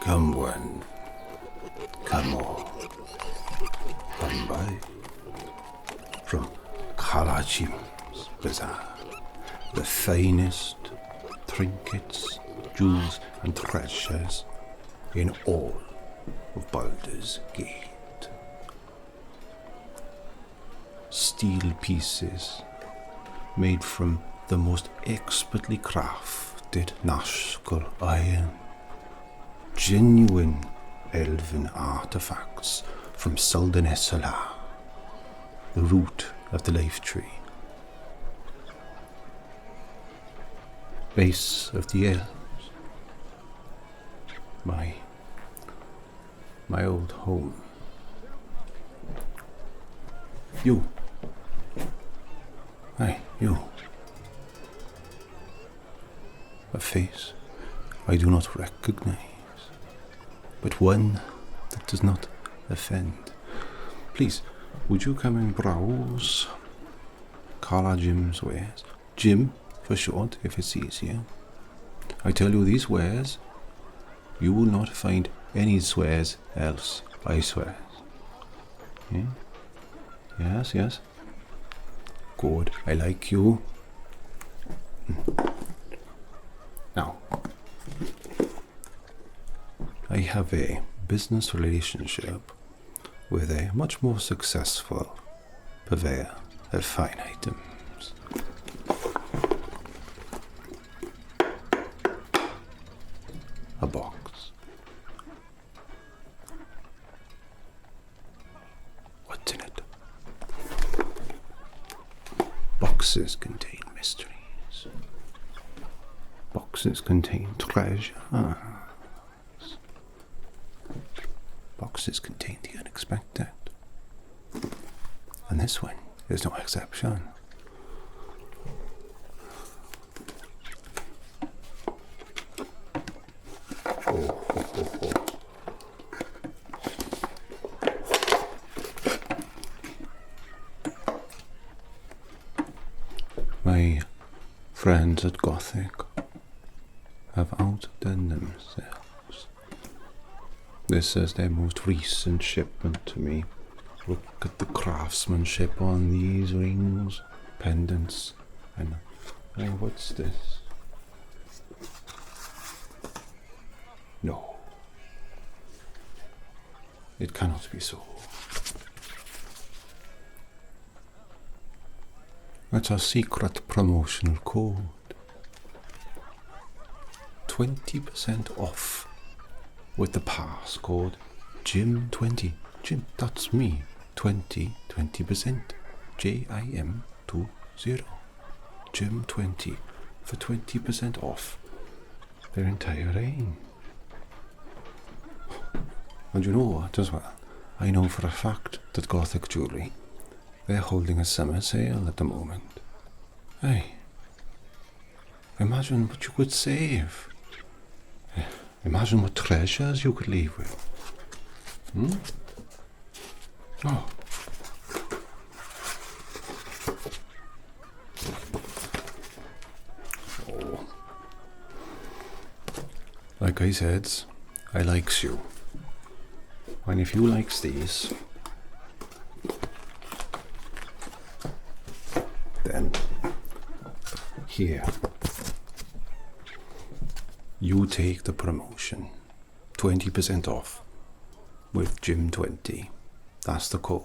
Come one, come all, come by. From Kalachim's bazaar, the finest trinkets, jewels and treasures in all of Baldur's Gate. Steel pieces made from the most expertly crafted Nazgul iron. Genuine elven artifacts from Selden-Esala, the root of the life tree. Base of the elves. My old home. You. Aye, you. A face I do not recognize, but one that does not offend. Please, would you come and browse Carla Jim's wares? Jim, for short, if it's easier. I tell you, these wares, you will not find any swears else, I swear. Yeah? Yes. Good, I like you. Now, I have a business relationship with a much more successful purveyor of fine items. A box. What's in it? Boxes contain mysteries. Boxes contain treasures. Boxes contain the unexpected. And this one is no exception. My friends at Gothic have outdone themselves. This is their most recent shipment to me. Look at the craftsmanship on these rings, pendants, and what's this? No, it cannot be so. That's our secret promotional code. 20% off with the passcode Jim20. Jim, that's me. 20%. JIM20. Jim20 for 20% off their entire range. And you know what as well? I know for a fact that Gothic Jewellery, they're holding a summer sale at the moment. Hey, imagine what you could save. Imagine what treasures you could leave with. Oh. Like I said, I likes you. And if you likes these, then here, you take the promotion, 20% off with Jim20. That's the code.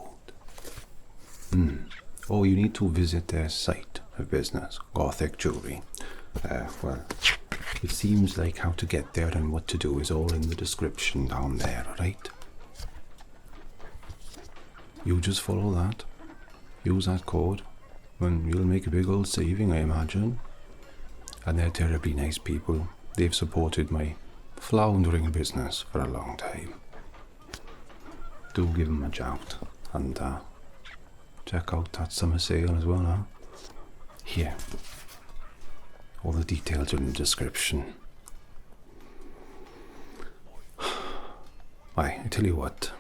Oh, you need to visit their site of business, Gothic Jewellery. Well, it seems like how to get there and what to do is all in the description down there, right? You just follow that, use that code, and you'll make a big old saving, I imagine. And they're terribly nice people. They've supported my floundering business for a long time. Do give them a shout and check out that summer sale as well, huh? Here. All the details are in the description. I tell you what.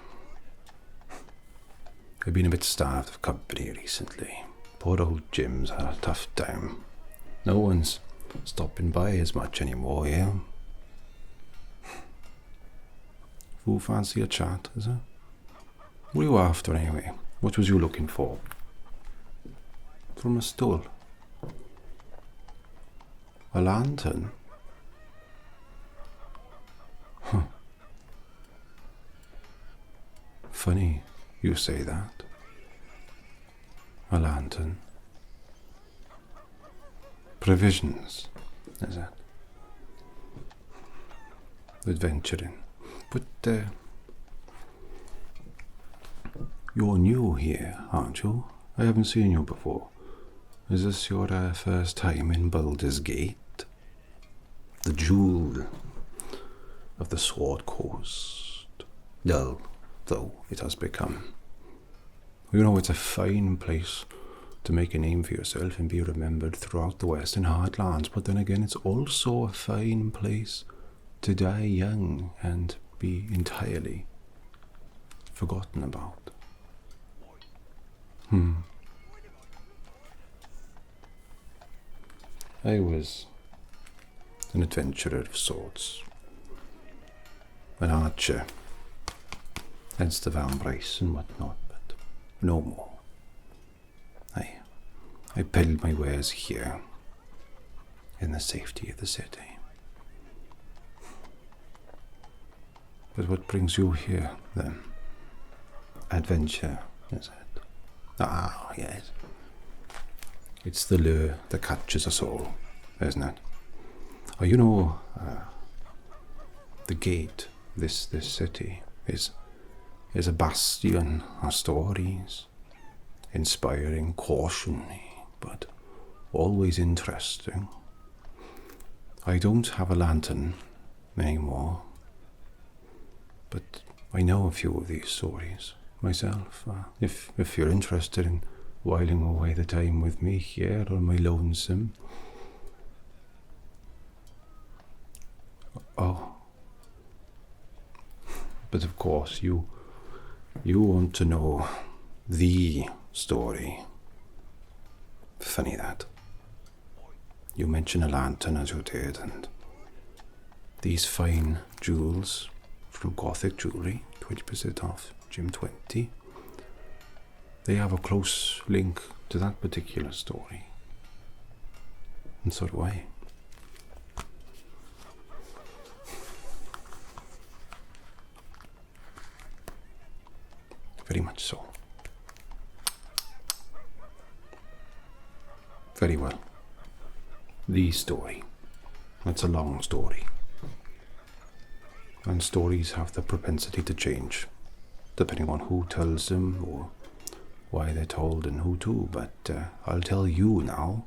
I've been a bit starved of company recently. Poor old Jim's had a tough time. No one's stopping by as much anymore, yeah? Who fancy a chat, is it? What are you after anyway? What was you looking for? From a stool? A lantern? Huh. Funny you say that. A lantern. Provisions, is it? Adventuring. But you're new here, aren't you? I haven't seen you before. Is this your first time in Baldur's Gate? The jewel of the Sword Coast. Dull, though it has become. You know, it's a fine place to make a name for yourself and be remembered throughout the Western Heartlands, but then again, it's also a fine place to die young and be entirely forgotten about. I was an adventurer of sorts, an archer, hence the vambrace and whatnot, but no more. I peddled my wares here, in the safety of the city. But what brings you here, then? Adventure, is it? Ah, yes. It's the lure that catches us all, isn't it? Oh, you know, the gate, this city, is a bastion of stories, inspiring, cautioning, but always interesting. I don't have a lantern anymore, but I know a few of these stories myself. If you're interested in whiling away the time with me here on my lonesome. Oh, but of course you want to know the story. Funny that. You mention a lantern as you did, and these fine jewels from Gothic Jewellery, 20% off, Gym 20. They have a close link to that particular story. And so do I. Very much so. Very well. The story. It's a long story. And stories have the propensity to change, depending on who tells them or why they're told and who to. But I'll tell you now,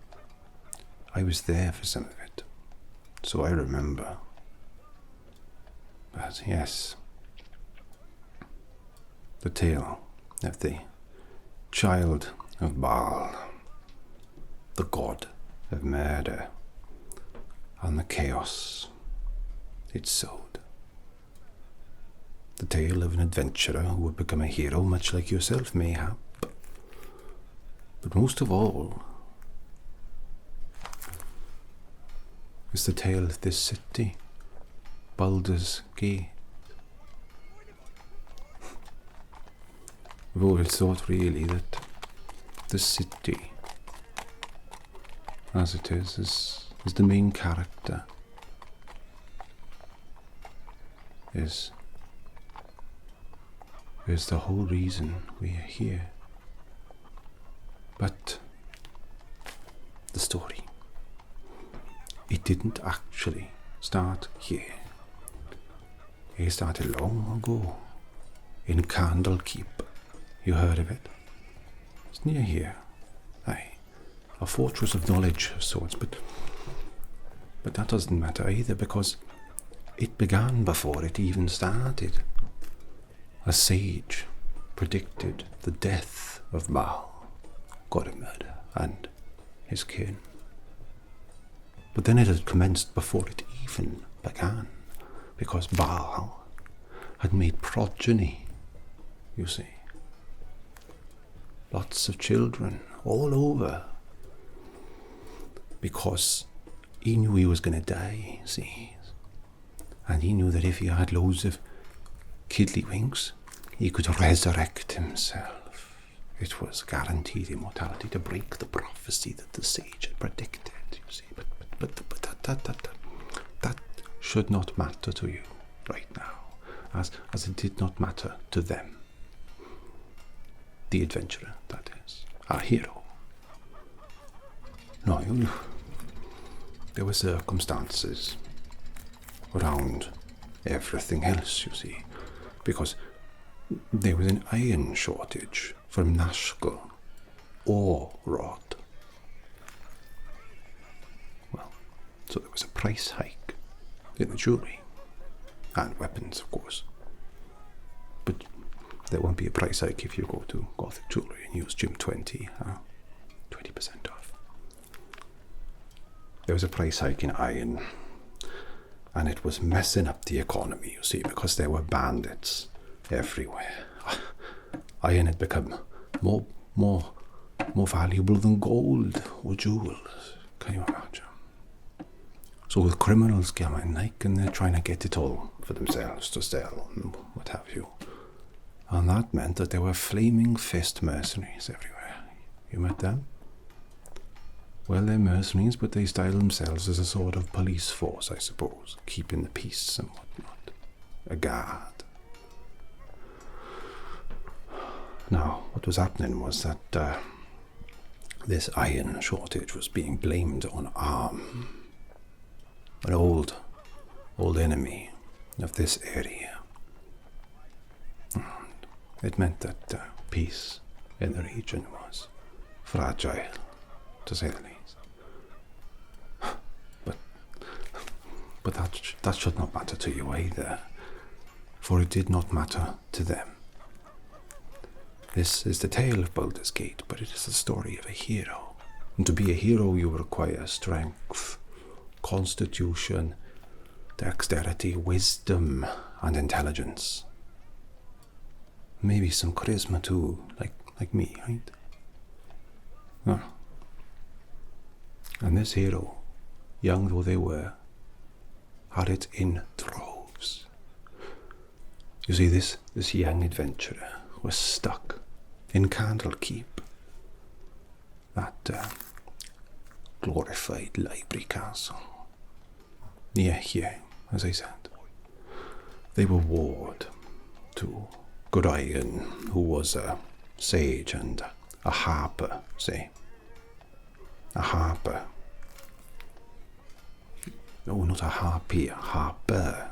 I was there for some of it, so I remember. But yes, the tale of the child of Baal, the god of murder, and the chaos it sowed. The tale of an adventurer who would become a hero, much like yourself, mayhap. But most of all, is the tale of this city, Baldur's Gate. I've always thought, really, that this city, as it is the main character, is the whole reason we are here. But the story, it didn't actually start here. It started long ago in Candlekeep. You heard of it? It's near here. Aye, a fortress of knowledge of sorts, but that doesn't matter either, because it began before it even started. A sage predicted the death of Baal, god of murder, and his kin. But then it had commenced before it even began, because Baal had made progeny, you see. Lots of children all over, because he knew he was going to die, see. And he knew that if he had loads of Kiddlywinks, he could resurrect himself. It was guaranteed immortality to break the prophecy that the sage had predicted, you see. But that should not matter to you right now, as it did not matter to them. The adventurer, that is, our hero. No, there were circumstances around everything else, you see, because there was an iron shortage from Nashkel or Rod. Well, so there was a price hike in the jewellery, and weapons, of course. But there won't be a price hike if you go to Gothic Jewellery and use Gym 20, 20% off. There was a price hike in iron, and it was messing up the economy, you see, because there were bandits everywhere. Iron had become more valuable than gold or jewels. Can you imagine? So the criminals come in, like, and they're trying to get it all for themselves to sell and what have you. And that meant that there were flaming fist mercenaries everywhere. You met them? Well, they're mercenaries, but they style themselves as a sort of police force, I suppose, keeping the peace and whatnot. A guard. Now, what was happening was that this iron shortage was being blamed on Arm, an old enemy of this area. And it meant that peace in the region was fragile, to say the least. But that should not matter to you either, for it did not matter to them. This is the tale of Baldur's Gate, but it is the story of a hero. And to be a hero, you require strength, constitution, dexterity, wisdom, and intelligence. Maybe some charisma too, like me, right? Ah. And this hero, young though they were, had it in droves. You see, this young adventurer was stuck in Candlekeep, that glorified library castle. Near here, as I said. They were ward to Gorion, who was a sage and a harper, say. A harper. No, not a harpy, a harper.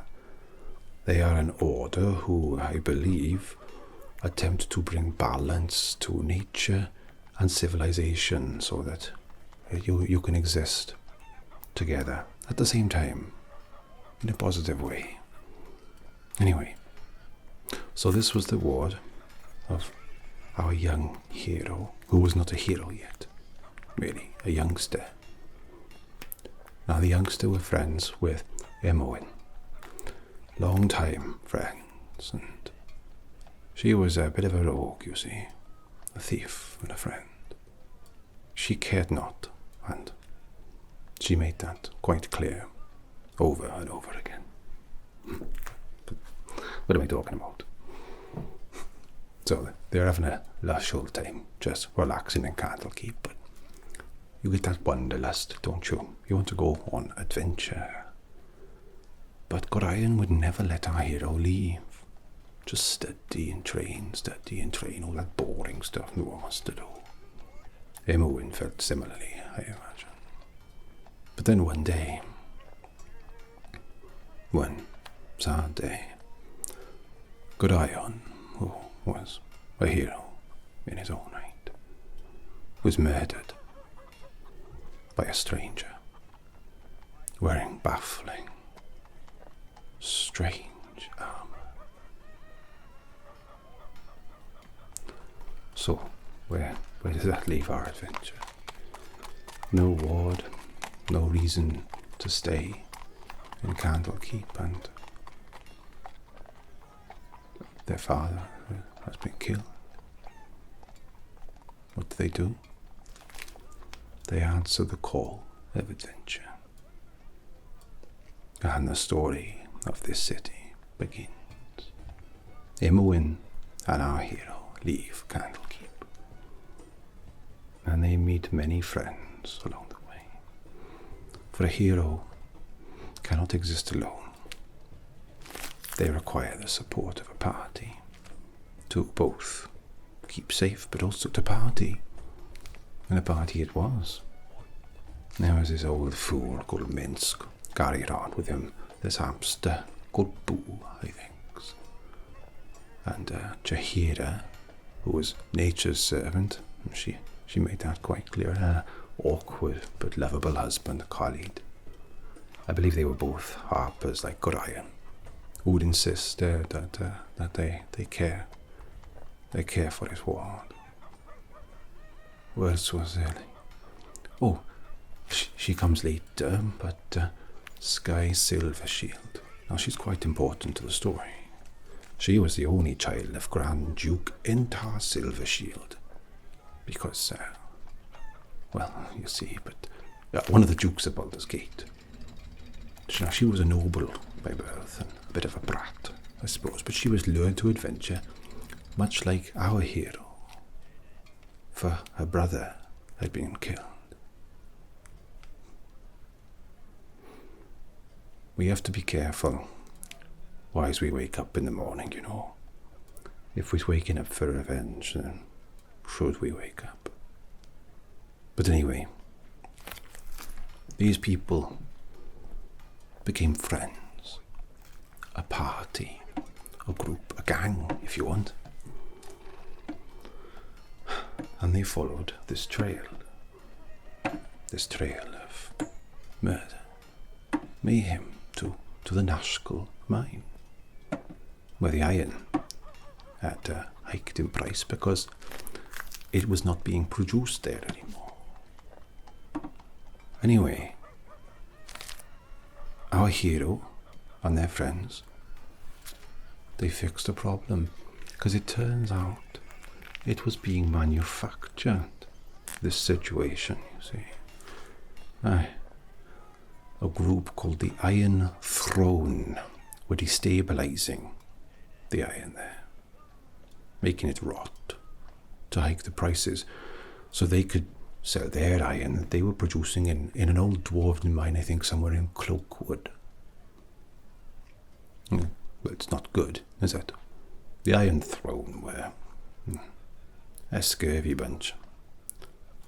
They are an order who, I believe, attempt to bring balance to nature and civilization so that you can exist together at the same time in a positive way. Anyway, so this was the ward of our young hero, who was not a hero yet, really, a youngster. Now the youngster were friends with Emoin, long time friends, and she was a bit of a rogue, you see, a thief and a friend. She cared not, and she made that quite clear over and over again. But what am I talking about? So they're having a lush old time, just relaxing in Candlekeep, but you get that wanderlust, don't you? You want to go on adventure. But Gorion would never let our hero leave. Just study and train, all that boring stuff no one wants to do. Emoin felt similarly, I imagine. But then one day, one sad day, Gorion, who was a hero in his own right, was murdered by a stranger, wearing baffling, strange armor. So, where does that leave our adventure? No ward, no reason to stay in Candlekeep, and their father has been killed. What do? They answer the call of adventure. And the story of this city begins. Imoen and our hero leave Candlekeep, and they meet many friends along the way. For a hero cannot exist alone. They require the support of a party to both keep safe but also to party. And a party it was. There was this old fool called Minsk carried on with him, this hamster called Boo, I think. And Jahira, who was nature's servant, she made that quite clear, her awkward but lovable husband, Khalid. I believe they were both harpers like Gorion, who would insist that they care. They care for his ward. What else was there? Oh, she comes later, but Sky Silvershield. Now she's quite important to the story. She was the only child of Grand Duke Intar Silvershield. Because, well, you see, but one of the dukes of Baldur's Gate. She was a noble by birth and a bit of a brat, I suppose, but she was lured to adventure, much like our hero, for her brother had been killed. We have to be careful why as we wake up in the morning, you know. If we're waking up for revenge, then should we wake up? But anyway, these people became friends, a party, a group, a gang, if you want. And they followed this trail of murder, mayhem to the Nashkel mine, where the iron had hiked in price because it was not being produced there anymore. Anyway, our hero and their friends, they fixed the problem, because it turns out it was being manufactured, this situation, you see. A group called the Iron Throne were destabilizing the iron there, making it rot to hike the prices so they could sell their iron that they were producing in an old dwarven mine, I think somewhere in Cloakwood. Well, it's not good, is it? The Iron Throne were a scurvy bunch.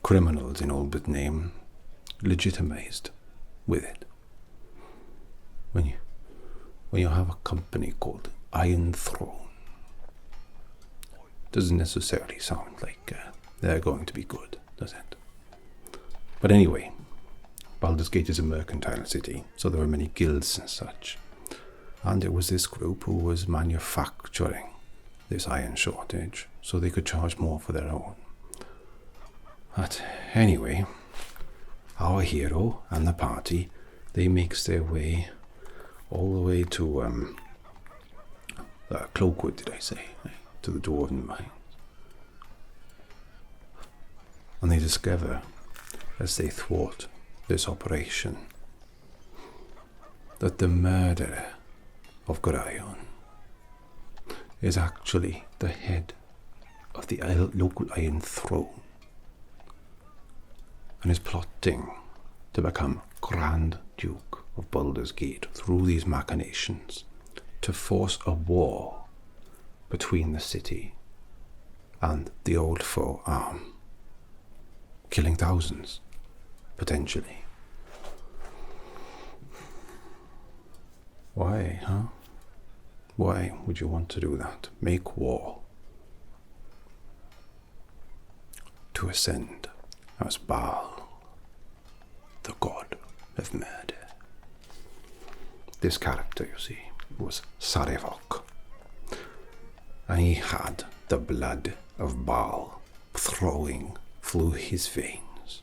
Criminals in all but name, legitimized with it. When you have a company called Iron Throne, doesn't necessarily sound like they're going to be good, does it? But anyway, Baldur's Gate is a mercantile city, so there were many guilds and such. And it was this group who was manufacturing this iron shortage, so they could charge more for their own. But anyway, our hero and the party, they makes their way all the way to Cloakwood, did I say? To the Dwarven Mines. And they discover, as they thwart this operation, that the murderer of Gorion is actually the head of the local Iron Throne and is plotting to become Grand Duke of Baldur's Gate through these machinations to force a war between the city and the old foe arm, killing thousands, potentially. Why, huh? Why would you want to do that? Make war to ascend as Baal, the god of murder. This character, you see, was Sarevok, and he had the blood of Baal flowing through his veins.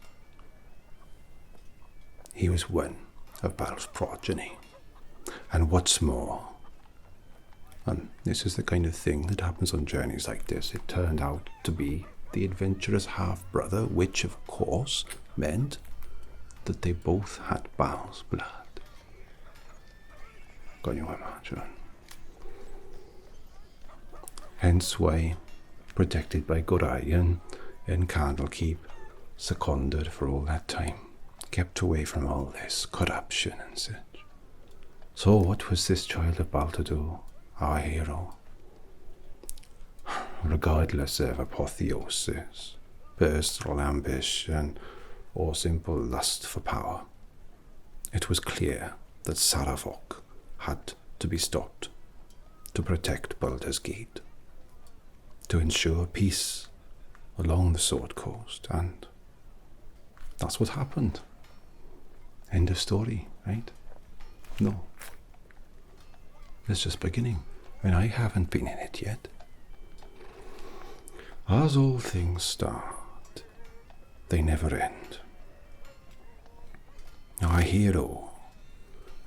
He was one of Baal's progeny, and what's more, and this is the kind of thing that happens on journeys like this, it turned out to be the adventurer's half-brother, which of course meant that they both had Baal's blood. Can you imagine? Hence why, protected by good iron and Candlekeep, seconded for all that time, kept away from all this corruption and such. So what was this child about to do, our hero? Regardless of apotheosis, personal ambition, or simple lust for power, it was clear that Saravok had to be stopped to protect Baldur's Gate, to ensure peace along the Sword Coast, and that's what happened. End of story, right? No. It's just beginning, and I haven't been in it yet. As all things start, they never end. Our hero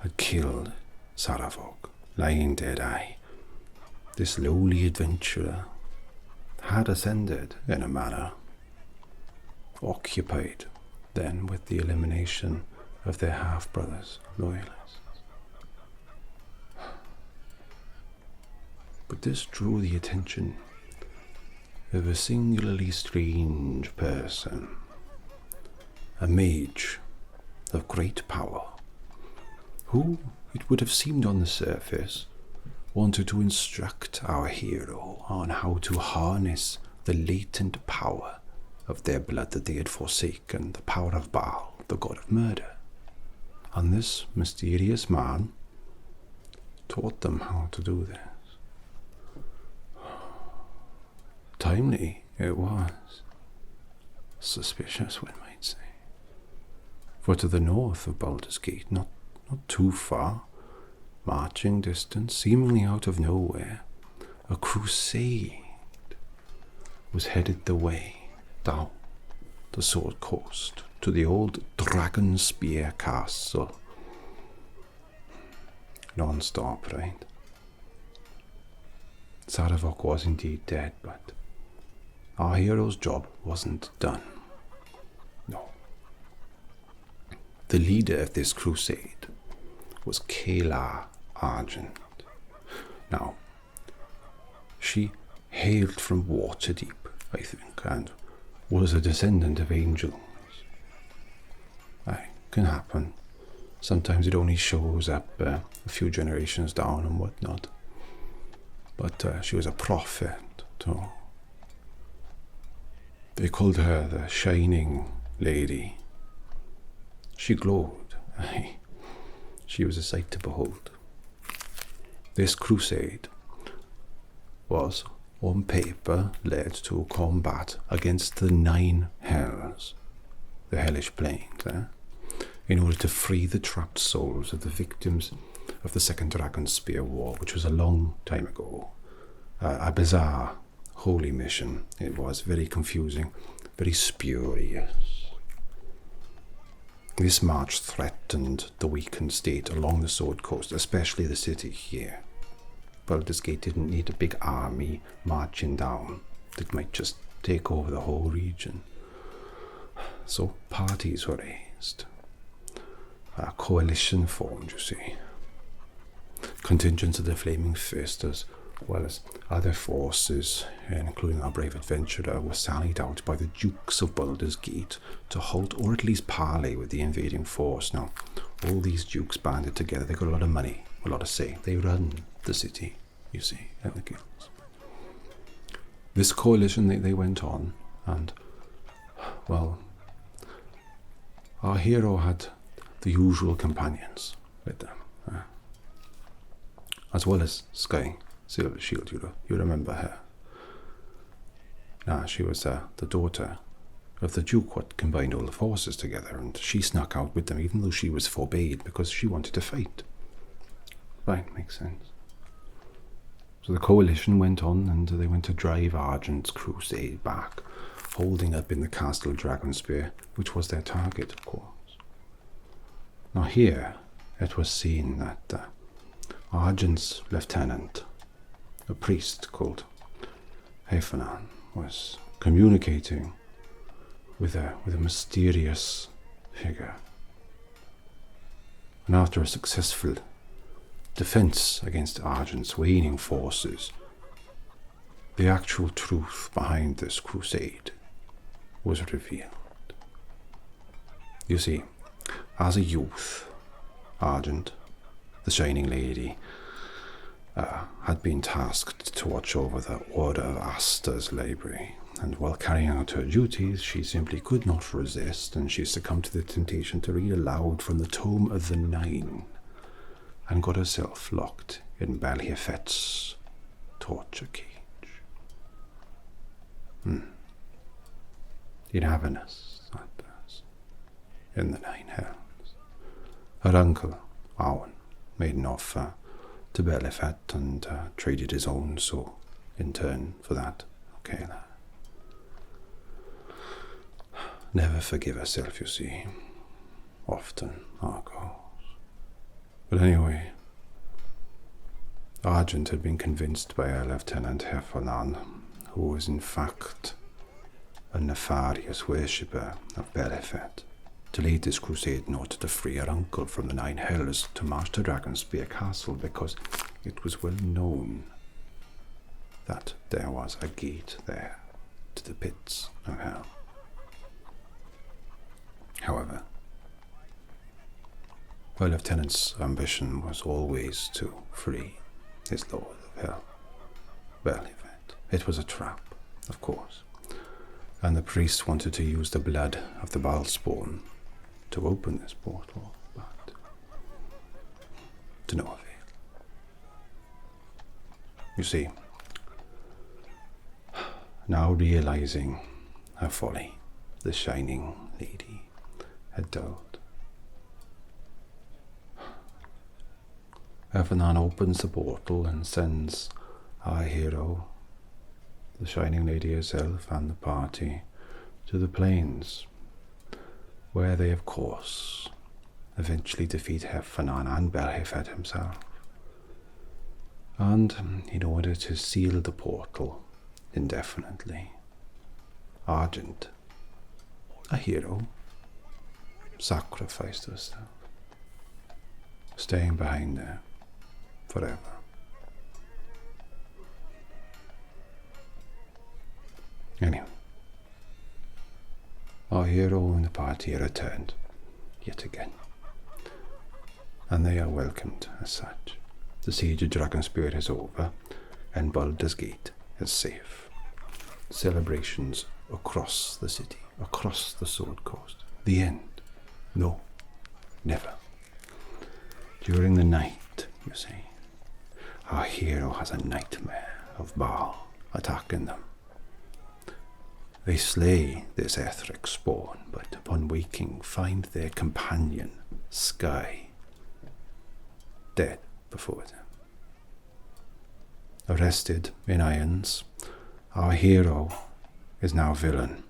had killed Saravok, lying dead-eye. This lowly adventurer had ascended in a manner, occupied then with the elimination of their half-brothers, loyalists. But this drew the attention of a singularly strange person, a mage of great power, who, it would have seemed on the surface, wanted to instruct our hero on how to harness the latent power of their blood that they had forsaken, the power of Baal, the god of murder. And this mysterious man taught them how to do this. Timely it was. Suspicious, one might say. For to the north of Baldur's Gate, not too far, marching distance, seemingly out of nowhere, a crusade was headed the way down the Sword Coast to the old Dragon Spear Castle. Non-stop, right? Saravok was indeed dead, but our hero's job wasn't done. No. The leader of this crusade was Kayla Argent. Now, she hailed from Waterdeep, I think, and was a descendant of angels. It can happen. Sometimes it only shows up a few generations down and whatnot. But she was a prophet, too. They called her the Shining Lady. She glowed. She was a sight to behold. This crusade was, on paper, led to combat against the 9 hells, the hellish planes, in order to free the trapped souls of the victims of the Second Dragon Spear War, which was a long time ago. A bizarre, holy mission. It was very confusing, very spurious. This march threatened the weakened state along the Sword Coast, especially the city here. Baldur's Gate didn't need a big army marching down that might just take over the whole region. So parties were raised. A coalition formed, you see. Contingents of the Flaming Fist, as well as other forces, including our brave adventurer, were sallied out by the Dukes of Baldur's Gate to halt or at least parley with the invading force. Now, all these dukes banded together. They got a lot of money, a lot of say. They run the city, you see, and the guilds. This coalition, they went on, and, well, our hero had the usual companions with them, as well as Sky Silvershield. You remember her. Now, she was the daughter of the Duke what combined all the forces together, and she snuck out with them even though she was forbade because she wanted to fight. Right, makes sense. So the coalition went on, and they went to drive Argent's crusade back, holding up in the castle Dragonspear, which was their target, of course. Now here, it was seen that Argent's lieutenant, a priest called Heffernan, was communicating with a mysterious figure. And after a successful defense against Argent's waning forces, the actual truth behind this crusade was revealed. You see, as a youth, Argent, the Shining Lady, had been tasked to watch over the Order of Asta's library, and while carrying out her duties, she simply could not resist, and she succumbed to the temptation to read aloud from the Tome of the Nine, and got herself locked in Balhifet's torture cage. In Avernus, that is, in the Nine Hells. Her uncle, Owen, made an offer to Balhifet and traded his own soul in turn for that of Kayla. Never forgive herself, you see. Often, Argos. But anyway, Argent had been convinced by her Lieutenant Heffernan, who was in fact a nefarious worshipper of Balhifet, to lead this crusade in order to free her uncle from the Nine Hells to march to Dragonspear Castle, because it was well known that there was a gate there to the pits of hell. However, her lieutenant's ambition was always to free his lord of hell, Balhifet. It was a trap, of course, and the priest wanted to use the blood of the Balspawn to open this portal, but to no avail. You see, now realizing her folly, the Shining Lady had dulled. Evanan opens the portal and sends our hero, the Shining Lady herself, and the party to the plains, where they, of course, eventually defeat Heffernan and Balhifet himself. And in order to seal the portal indefinitely, Argent, a hero, sacrificed herself, staying behind there forever. Anyway, our hero and the party are returned yet again, and they are welcomed as such. The siege of Dragonspear is over, and Baldur's Gate is safe. Celebrations across the city, across the Sword Coast. The end. No, never. During the night, you see, our hero has a nightmare of Baal attacking them. They slay this etheric spawn, but upon waking find their companion, Sky, dead before them. Arrested in irons, our hero is now villain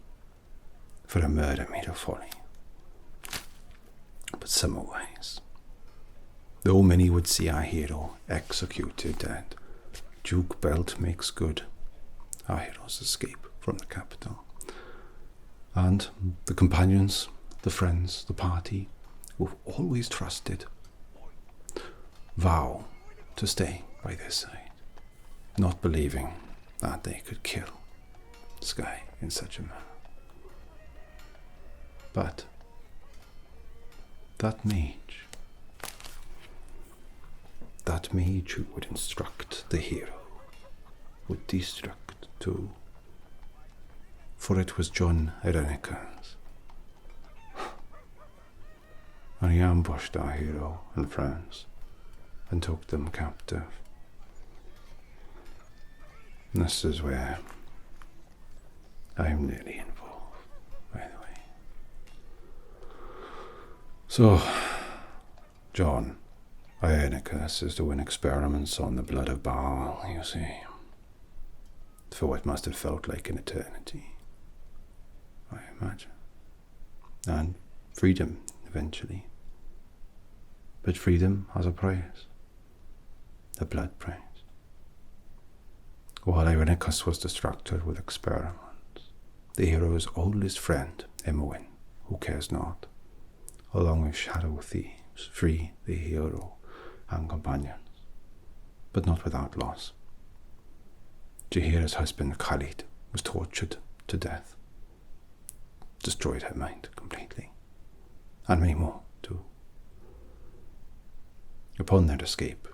for a murder made of folly. But summerwise, though many would see our hero executed, and Duke Belt makes good our hero's escape from the capital, and the companions, the friends, the party who've always trusted vow to stay by their side, not believing that they could kill Sky in such a manner. But that mage who would instruct the hero would destruct too, for it was John Irenicus, and he ambushed our hero and friends and took them captive. And this is where I'm nearly involved, by the way. So, John Irenicus is doing experiments on the blood of Baal, you see, for what must have felt like an eternity, I imagine. And freedom, eventually. But freedom has a price. The blood price. While Irenicus was distracted with experiments, the hero's oldest friend, Imoen, who cares not, along with shadow thieves, free the hero and companions, but not without loss. Jahira's husband Khalid was tortured to death. Destroyed her mind completely. And many more too. Upon their escape,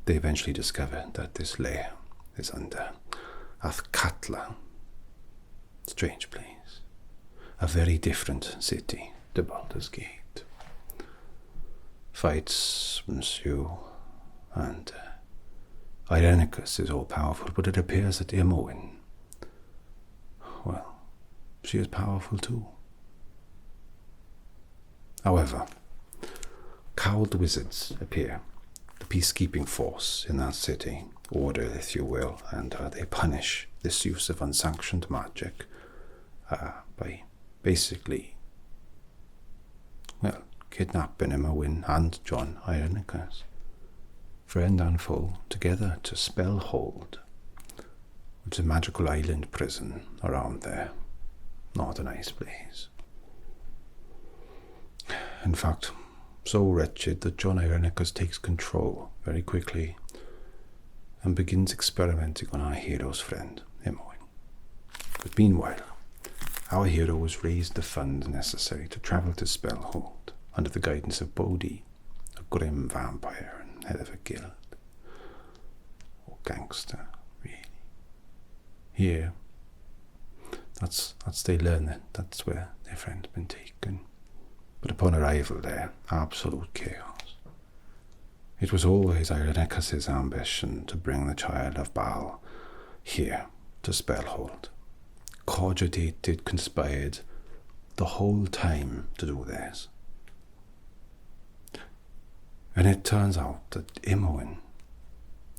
they eventually discovered that this lair is under Athkatla. Strange place. A very different city to Baldur's Gate. Fights ensue, and Irenicus is all-powerful, but it appears that Imoen, well, she is powerful too. However, cowled wizards appear, the peacekeeping force in that city, order if you will, and they punish this use of unsanctioned magic by basically, well, kidnapping Imoen and John Irenicus, friend and foe, together to Spellhold, which is a magical island prison around there. Not a nice place. In fact, so wretched that John Irenicus takes control very quickly and begins experimenting on our hero's friend, Imoen. But meanwhile, our hero was raised the funds necessary to travel to Spellhold under the guidance of Bodhi, a grim vampire and head of a guild. Or gangster, really. Here, that's they learn that's where their friend's been taken. But upon arrival there, absolute chaos. It was always Irenicus' ambition to bring the child of Baal here to Spellhold. Cogitated, conspired the whole time to do this. And it turns out that Imoen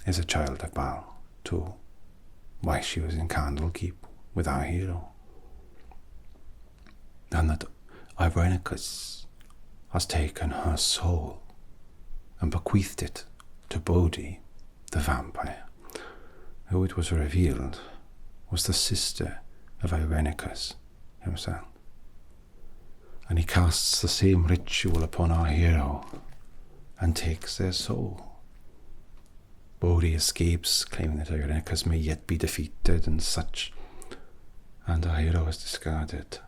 is a child of Baal too. Why, she was in Candlekeep with our hero. And that Irenicus has taken her soul and bequeathed it to Bodhi, the vampire, who it was revealed was the sister of Irenicus himself. And he casts the same ritual upon our hero and takes their soul. Bodhi escapes, claiming that Irenicus may yet be defeated and such, and our hero is discarded,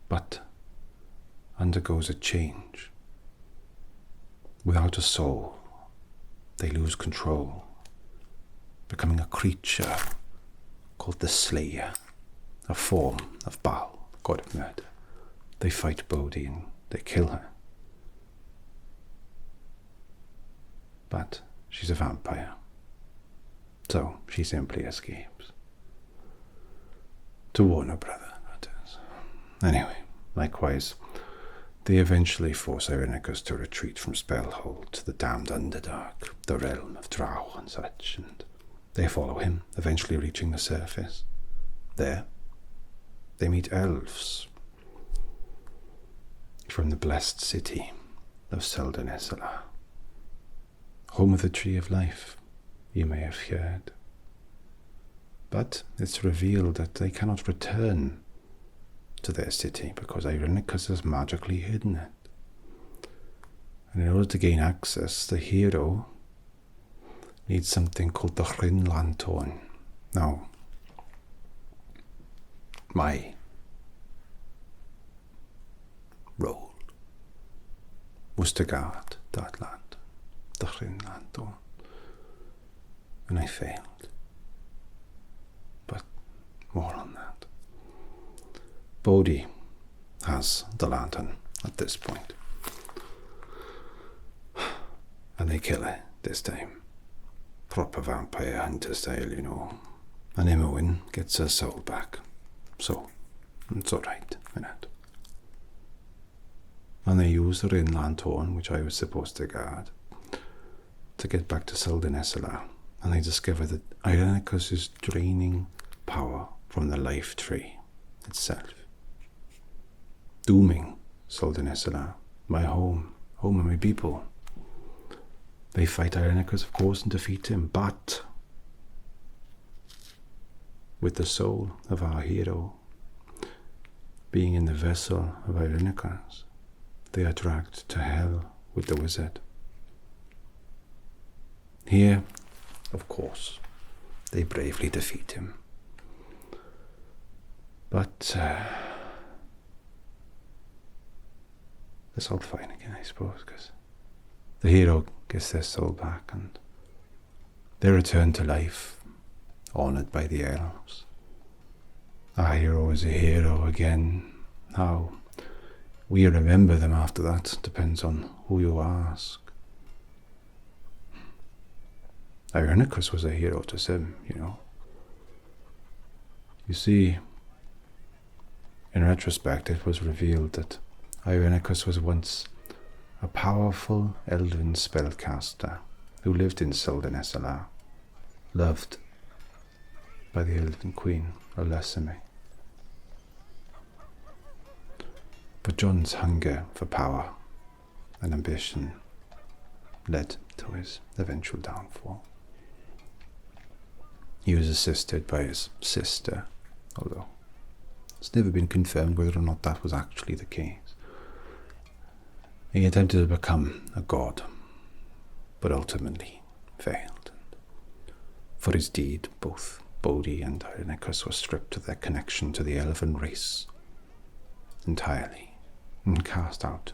but undergoes a change. Without a soul, they lose control, becoming a creature called the Slayer, a form of Baal, god of murder. They fight Bodhi and they kill her. But she's a vampire, so she simply escapes. To warn her brother, that is. Anyway, likewise, they eventually force Irenicus to retreat from Spellhold to the damned Underdark, the realm of Drow and such, and they follow him, eventually reaching the surface. There, they meet elves from the blessed city of Selden-Esala, home of the Tree of Life, you may have heard. But it's revealed that they cannot return to their city because Irenicus has magically hidden it. And in order to gain access, the hero needs something called the Hryn Lantern. Now, my role was to guard that land, the Hryn Lantern, and I failed. But more on that. Bodhi has the lantern at this point, and they kill her this time. Proper vampire hunter style, you know. And Imoen gets her soul back. So, it's alright, innit? And they use the Rin Lantern, which I was supposed to guard, to get back to Selden-Esala, and they discover that Irenicus is draining power from the life tree itself, dooming Selden-Esala, my home of my people. They fight Irenicus, of course, and defeat him, but with the soul of our hero being in the vessel of Irenicus, they are dragged to hell with the wizard. Here, of course, they bravely defeat him. But it's all fine again, I suppose, because the hero gets their soul back and they return to life, honoured by the elves. A hero is a hero again. How we remember them after that depends on who you ask. Irenicus was a hero to Sim, You see, in retrospect, it was revealed that Irenicus was once a powerful elven spellcaster who lived in Synaesthesia, loved by the elven queen, Olasime. But John's hunger for power and ambition led to his eventual downfall. He was assisted by his sister, although it's never been confirmed whether or not that was actually the case. He attempted to become a god, but ultimately failed. For his deed, both Bodhi and Irenicus were stripped of their connection to the elven race entirely and cast out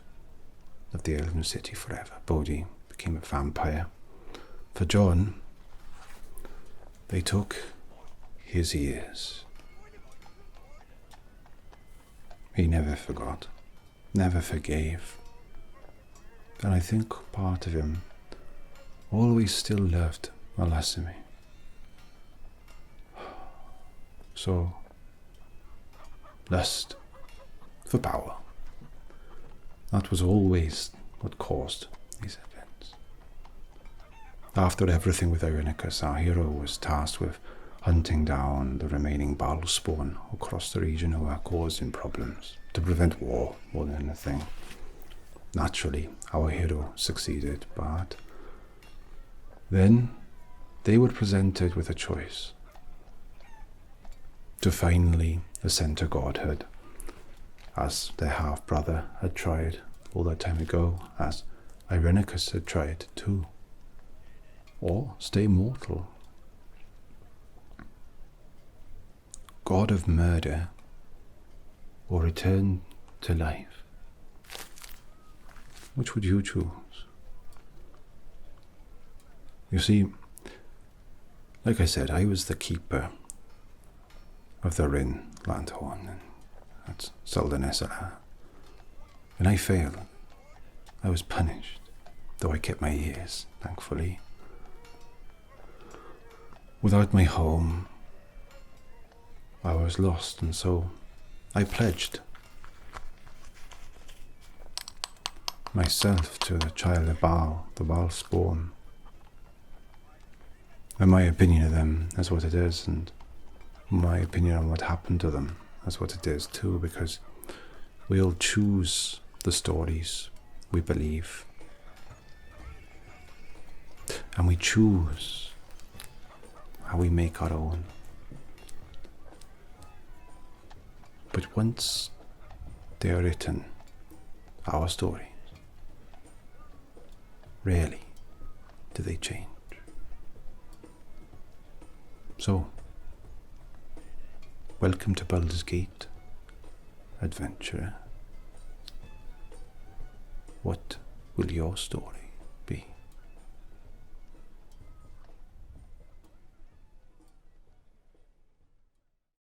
of the elven city forever. Bodhi became a vampire. For John, they took his ears. He never forgot, never forgave. And I think part of him always still loved Olasime. So, lust for power. That was always what caused these events. After everything with Irenicus, our hero was tasked with hunting down the remaining Baldur spawn across the region who were causing problems to prevent war more than anything. Naturally, our hero succeeded, but then they were presented with a choice: to finally ascend to godhood, as their half-brother had tried all that time ago, as Irenicus had tried too, or stay mortal. God of murder, or return to life. Which would you choose? You see, like I said, I was the keeper of the Rin Lanthorn at Synaesthesia. When I failed, I was punished, though I kept my ears, thankfully. Without my home, I was lost, and so I pledged myself to the child of Baal, the Baal spawn. And my opinion of them is what it is, and my opinion on what happened to them is what it is too, because we all choose the stories we believe. And we choose how we make our own. But once they are written, our stories, rarely do they change. So, welcome to Baldur's Gate, adventurer. What will your story